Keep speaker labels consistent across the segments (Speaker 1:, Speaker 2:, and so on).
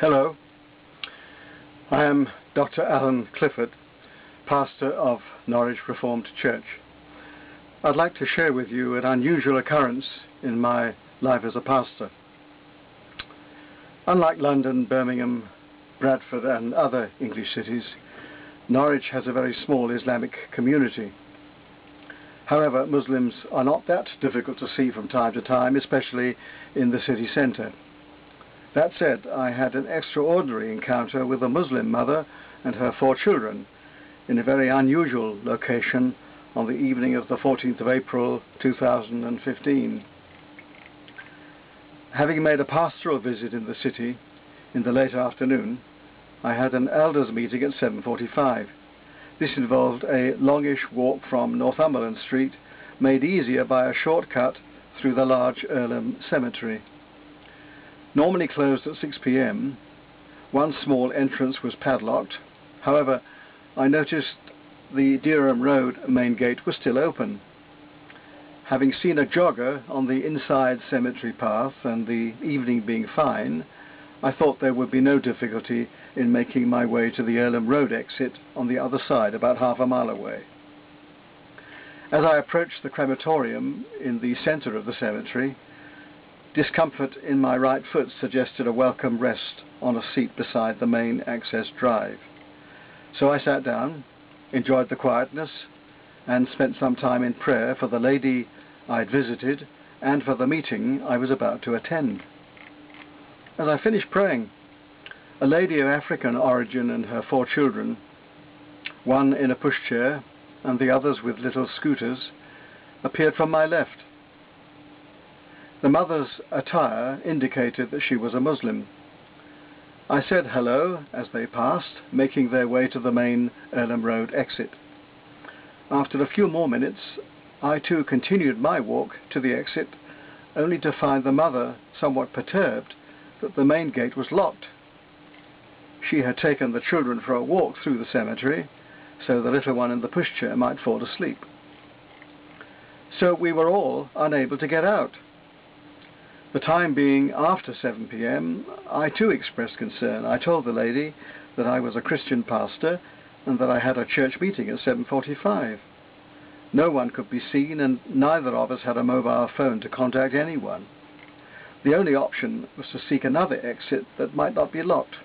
Speaker 1: Hello, I am Dr. Alan Clifford, pastor of Norwich Reformed Church. I'd like to share with you an unusual occurrence in my life as a pastor. Unlike London, Birmingham, Bradford and other English cities, Norwich has a very small Islamic community. However, Muslims are not that difficult to see from time to time, especially in the city centre. That said, I had an extraordinary encounter with a Muslim mother and her 4 children in a very unusual location on the evening of the 14th of April 2015. Having made a pastoral visit in the city in the late afternoon, I had an elders meeting at 7:45. This involved a longish walk from Northumberland Street, made easier by a shortcut through the large Earlham Cemetery. Normally closed at 6 p.m, one small entrance was padlocked. However, I noticed the Dereham Road main gate was still open. Having seen a jogger on the inside cemetery path and the evening being fine, I thought there would be no difficulty in making my way to the Earlham Road exit on the other side, about half a mile away. As I approached the crematorium in the centre of the cemetery, discomfort in my right foot suggested a welcome rest on a seat beside the main access drive. So I sat down, enjoyed the quietness, and spent some time in prayer for the lady I'd visited and for the meeting I was about to attend. As I finished praying, a lady of African origin and her 4 children, one in a pushchair and the others with little scooters, appeared from my left. The mother's attire indicated that she was a Muslim. I said hello as they passed, making their way to the main Earlham Road exit. After a few more minutes, I too continued my walk to the exit, only to find the mother somewhat perturbed that the main gate was locked. She had taken the children for a walk through the cemetery, so the little one in the pushchair might fall asleep. So we were all unable to get out. The time being after 7 p.m, I too expressed concern. I told the lady that I was a Christian pastor and that I had a church meeting at 7:45. No one could be seen and neither of us had a mobile phone to contact anyone. The only option was to seek another exit that might not be locked.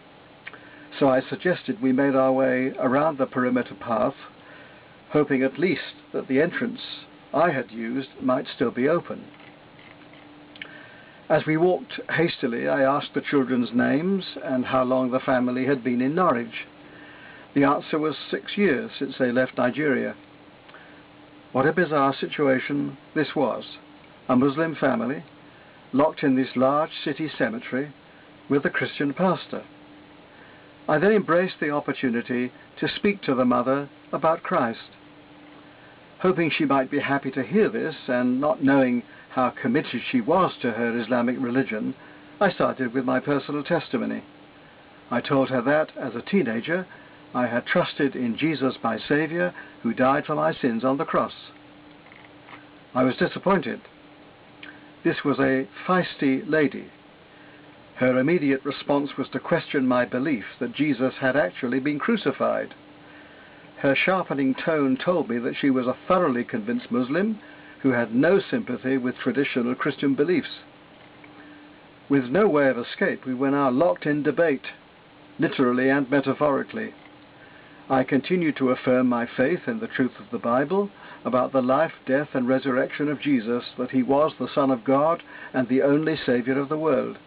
Speaker 1: So I suggested we made our way around the perimeter path, hoping at least that the entrance I had used might still be open. As we walked hastily, I asked the children's names and how long the family had been in Norwich. The answer was 6 years since they left Nigeria. What a bizarre situation this was. A Muslim family locked in this large city cemetery with a Christian pastor. I then embraced the opportunity to speak to the mother about Christ. Hoping she might be happy to hear this, and not knowing how committed she was to her Islamic religion, I started with my personal testimony. I told her that, as a teenager, I had trusted in Jesus, my Saviour, who died for my sins on the cross. I was disappointed. This was a feisty lady. Her immediate response was to question my belief that Jesus had actually been crucified. Her sharpening tone told me that she was a thoroughly convinced Muslim who had no sympathy with traditional Christian beliefs. With no way of escape, we were now locked in debate, literally and metaphorically. I continued to affirm my faith in the truth of the Bible, about the life, death and resurrection of Jesus, that he was the Son of God and the only Saviour of the world.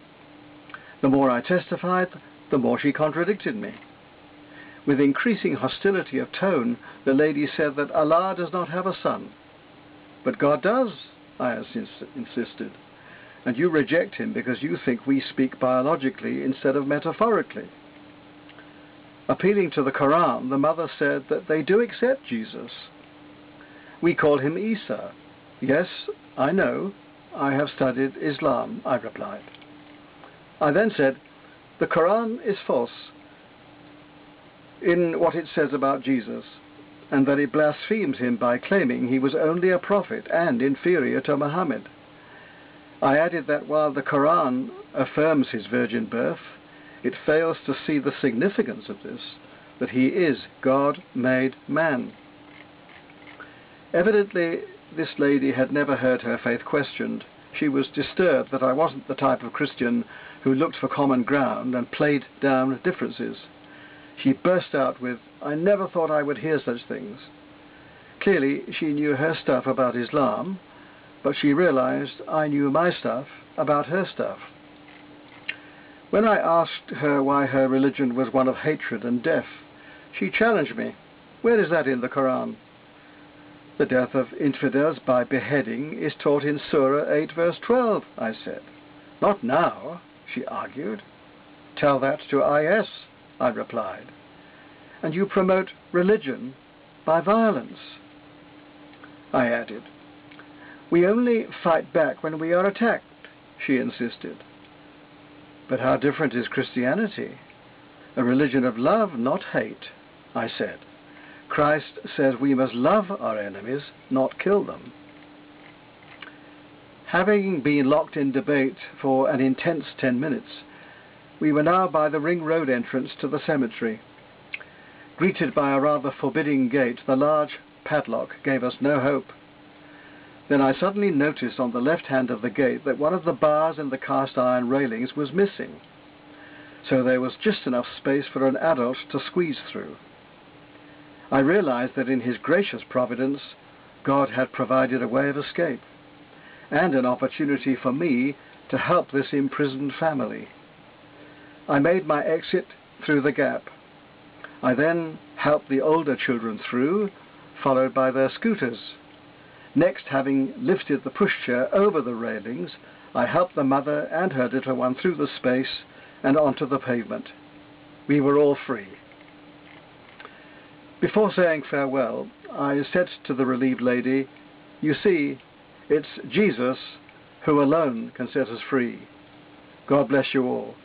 Speaker 1: The more I testified, the more she contradicted me. With increasing hostility of tone, the lady said that Allah does not have a son. But God does, I insisted, and you reject him because you think we speak biologically instead of metaphorically. Appealing to the Quran, the mother said that they do accept Jesus. We call him Isa. Yes, I know. I have studied Islam, I replied. I then said, the Quran is false in what it says about Jesus, and that it blasphemes him by claiming he was only a prophet and inferior to Muhammad. I added that while the Quran affirms his virgin birth, it fails to see the significance of this, that he is God-made man. Evidently, this lady had never heard her faith questioned. She was disturbed that I wasn't the type of Christian who looked for common ground and played down differences. She burst out with, "I never thought I would hear such things." Clearly, she knew her stuff about Islam, but she realized I knew my stuff about her stuff. When I asked her why her religion was one of hatred and death, she challenged me. "Where is that in the Quran?" "The death of infidels by beheading is taught in Surah 8 verse 12, I said. "Not now," she argued. "Tell that to IS, I replied. "And you promote religion by violence." I added. "We only fight back when we are attacked," she insisted. "But how different is Christianity? A religion of love, not hate," I said. "Christ says we must love our enemies, not kill them." Having been locked in debate for an intense 10 minutes, we were now by the Ring Road entrance to the cemetery. Greeted by a rather forbidding gate, the large padlock gave us no hope. Then I suddenly noticed on the left hand of the gate that one of the bars in the cast iron railings was missing, so there was just enough space for an adult to squeeze through. I realized that in his gracious providence, God had provided a way of escape, and an opportunity for me to help this imprisoned family. I made my exit through the gap. I then helped the older children through, followed by their scooters. Next, having lifted the pushchair over the railings, I helped the mother and her little one through the space and onto the pavement. We were all free. Before saying farewell, I said to the relieved lady, "You see, it's Jesus who alone can set us free. God bless you all."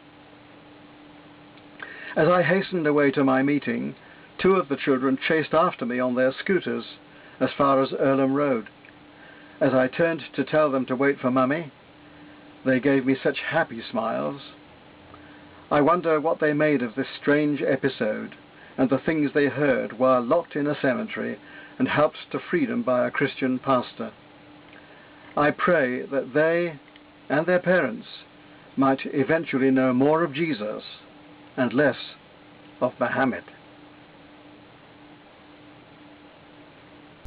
Speaker 1: As I hastened away to my meeting, 2 of the children chased after me on their scooters as far as Earlham Road. As I turned to tell them to wait for Mummy, they gave me such happy smiles. I wonder what they made of this strange episode and the things they heard while locked in a cemetery and helped to freedom by a Christian pastor. I pray that they and their parents might eventually know more of Jesus and less of Muhammad.